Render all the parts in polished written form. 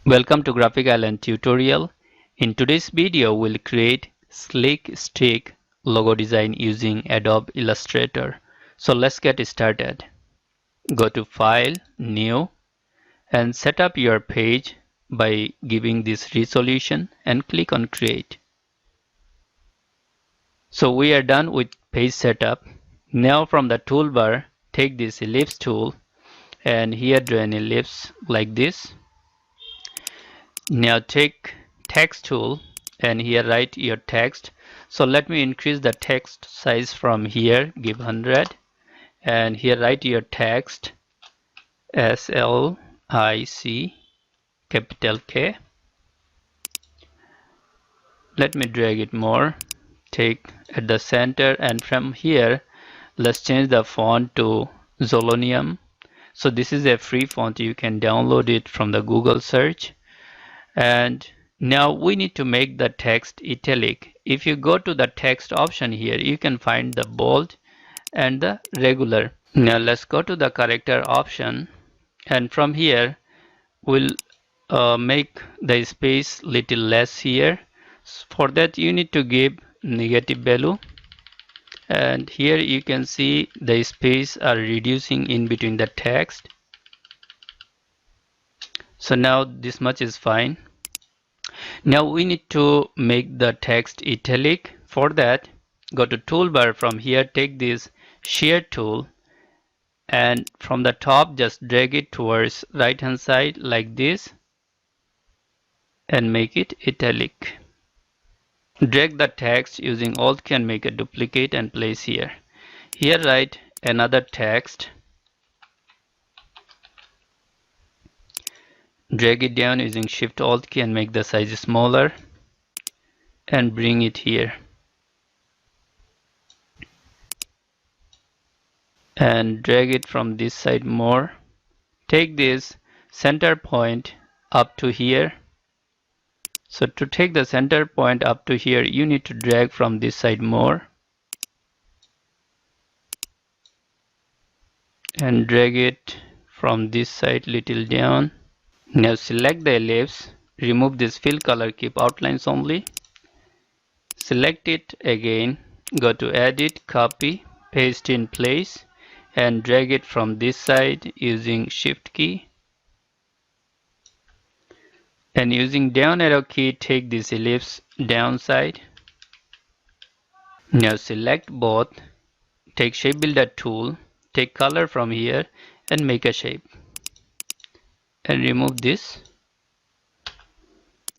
Welcome to Graphic Island tutorial. In today's video, we'll create sleek stick logo design using Adobe Illustrator. So let's get started. Go to File, New, and set up your page by giving this resolution and click on Create. So we are done with page setup. Now from the toolbar, take this ellipse tool and here draw an ellipse like this. Now take text tool and here write your text. So let me increase the text size from here, give 100, and here write your text SLIC capital K. Let me drag it more, take at the center, and from here let's change the font to Zolonium. So this is a free font, you can download it from the Google search. And now we need to make the text italic. If you go to the text option here, you can find the bold and the regular. Now let's go to the character option, and from here we'll make the space little less here. For that you need to give negative value, and here you can see the space are reducing in between the text. So now this much is fine. Now we need to make the text italic. For that, go to toolbar. From here take this shear tool and from the top just drag it towards right hand side like this and make it italic. Drag the text using Alt key and make a duplicate and place here. Here write another text. Drag it down using Shift Alt key and make the size smaller and bring it here. And drag it from this side more. Take this center point up to here. So to take the center point up to here, you need to drag from this side more and drag it from this side little down. Now select the ellipse, remove this fill color, keep outlines only. Select it again, go to edit, copy, paste in place and drag it from this side using Shift key. And using down arrow key, take this ellipse down side. Now select both, take shape builder tool, take color from here and make a shape. And remove this.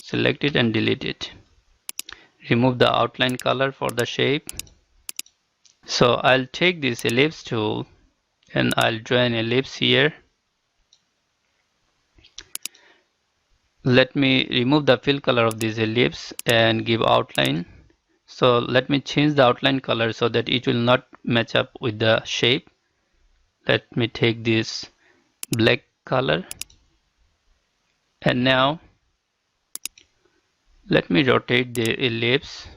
Select it and delete it. Remove the outline color for the shape. So I'll take this ellipse tool and I'll draw an ellipse here. Let me remove the fill color of this ellipse and give outline. So let me change the outline color so that it will not match up with the shape. Let me take this black color. And now let me rotate the ellipse.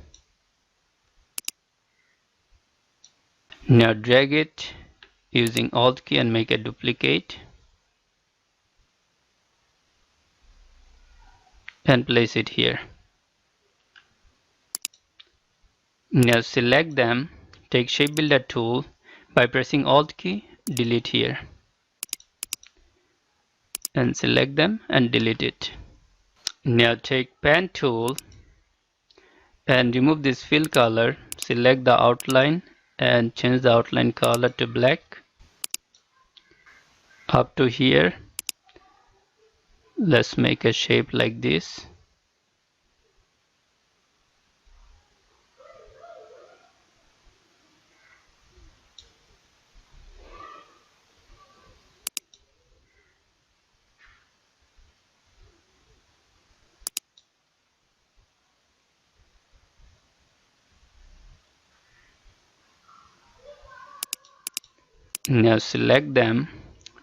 Now drag it using Alt key and make a duplicate. And place it here. Now select them, take shape builder tool, by pressing Alt key, delete here. And select them and delete it. Now take pen tool and remove this fill color, select the outline and change the outline color to black. Up to here. Let's make a shape like this. Now select them,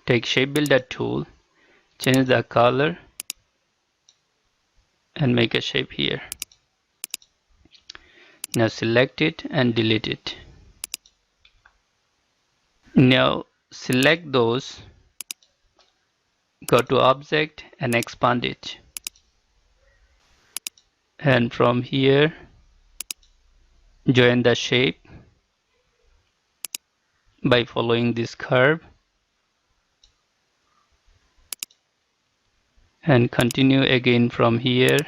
take shape builder tool, change the color and make a shape here. Now select it and delete it. Now select those, go to object and expand it. and from here join the shape by following this curve and continue again from here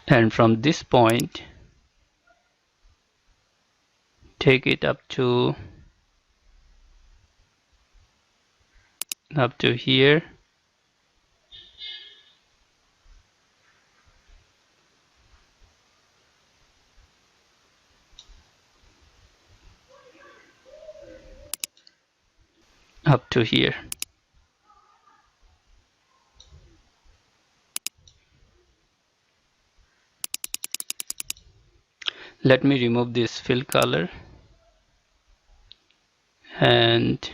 and from this point take it up to here up to here. Let me remove this fill color and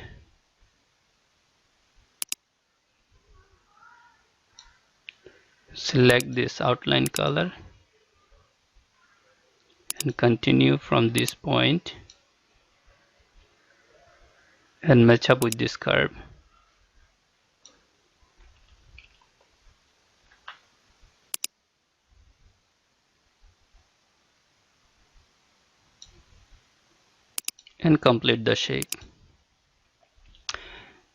select this outline color and continue from this point and match up with this curve. And complete the shape.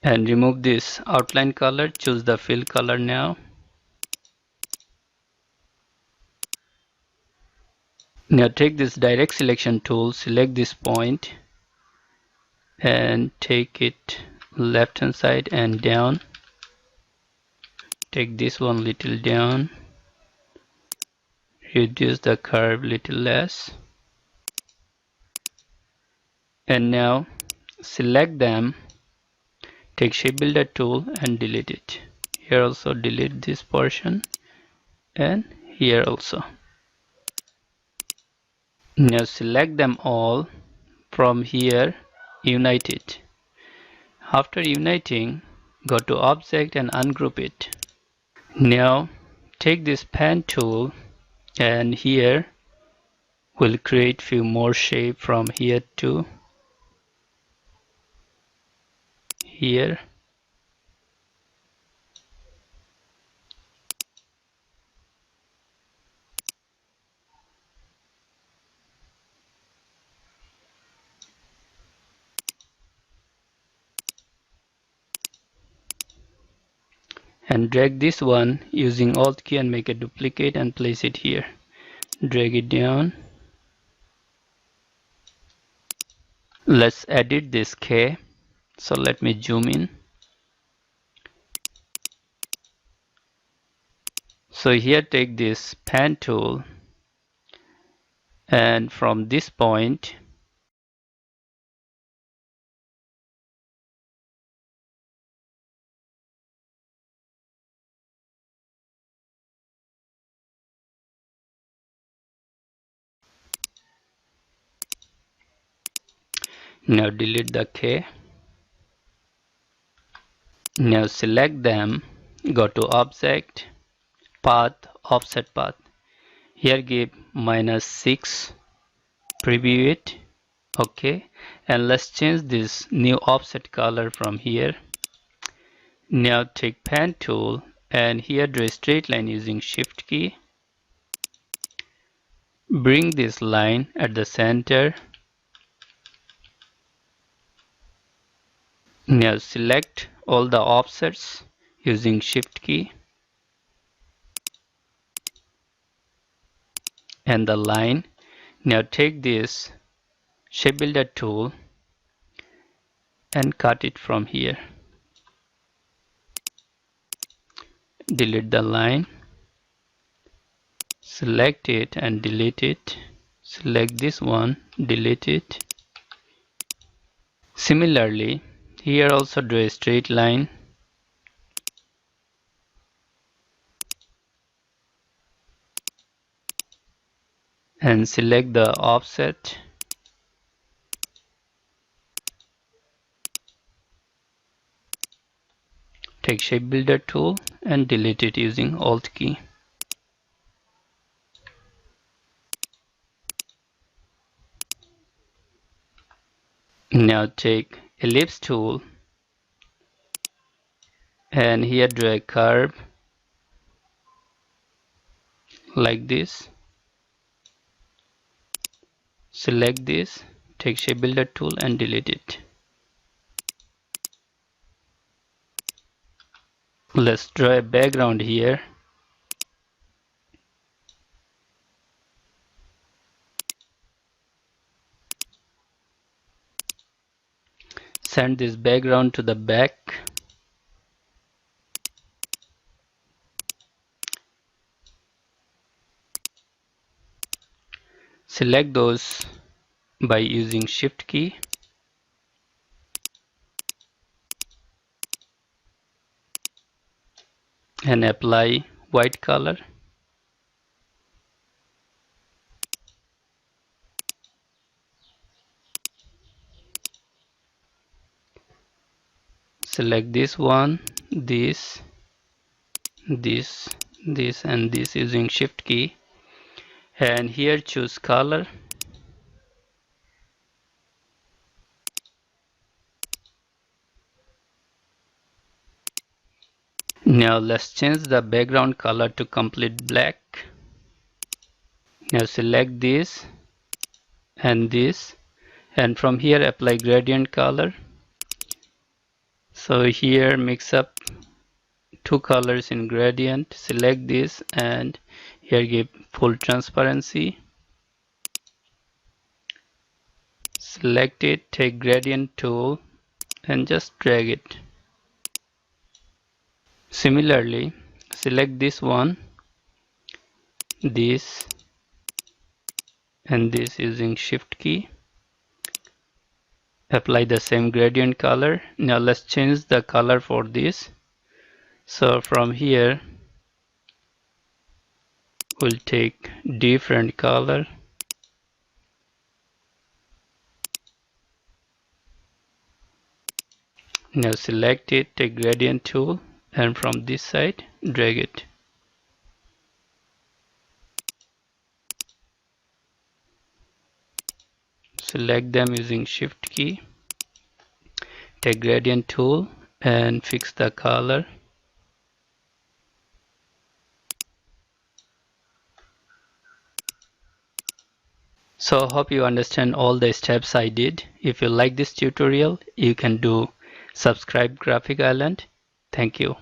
And remove this outline color, choose the fill color now. Now take this direct selection tool, select this point and take it left hand side and down. Take this one little down, reduce the curve little less, and now select them, take shape builder tool and delete it. Here also delete this portion and here also. Now select them all, from here unite it. After uniting, go to object and ungroup it. Now take this pen tool and here we'll create few more shape from here to here. And drag this one using Alt key and make a duplicate and place it here. Drag it down. Let's edit this K. So let me zoom in. So here take this pen tool and from this point now delete the K. Now select them, go to object, path, offset path. Here give -6, preview it, okay, and let's change this new offset color from here. Now take pen tool and here draw a straight line using shift key. Bring this line at the center. Now select all the offsets using shift key and the line. Now take this shape builder tool and cut it from here. Delete the line, select it and delete it. Select this one, delete it. Similarly, here also draw a straight line and select the offset. Take shape builder tool and delete it using Alt key. Now take ellipse tool and here draw a curve like this. Select this, take shape builder tool and delete it. Let's draw a background here. Send this background to the back. Select those by using Shift key. And apply white color. Select this one, this, this and this using Shift key. And here choose color. Now let's change the background color to complete black. Now select this and this, and from here apply gradient color. So here mix up two colors in gradient. Select this and here give full transparency. Select it, take gradient tool and just drag it. Similarly, select this one, this and this using Shift key. Apply the same gradient color. Now let's change the color for this. So from here we'll take different color. Now select it, take gradient tool and from this side drag it. Select them using Shift key, take gradient tool and fix the color. So hope you understand all the steps I did. If you like this tutorial, you can do subscribe Graphic Island. Thank you.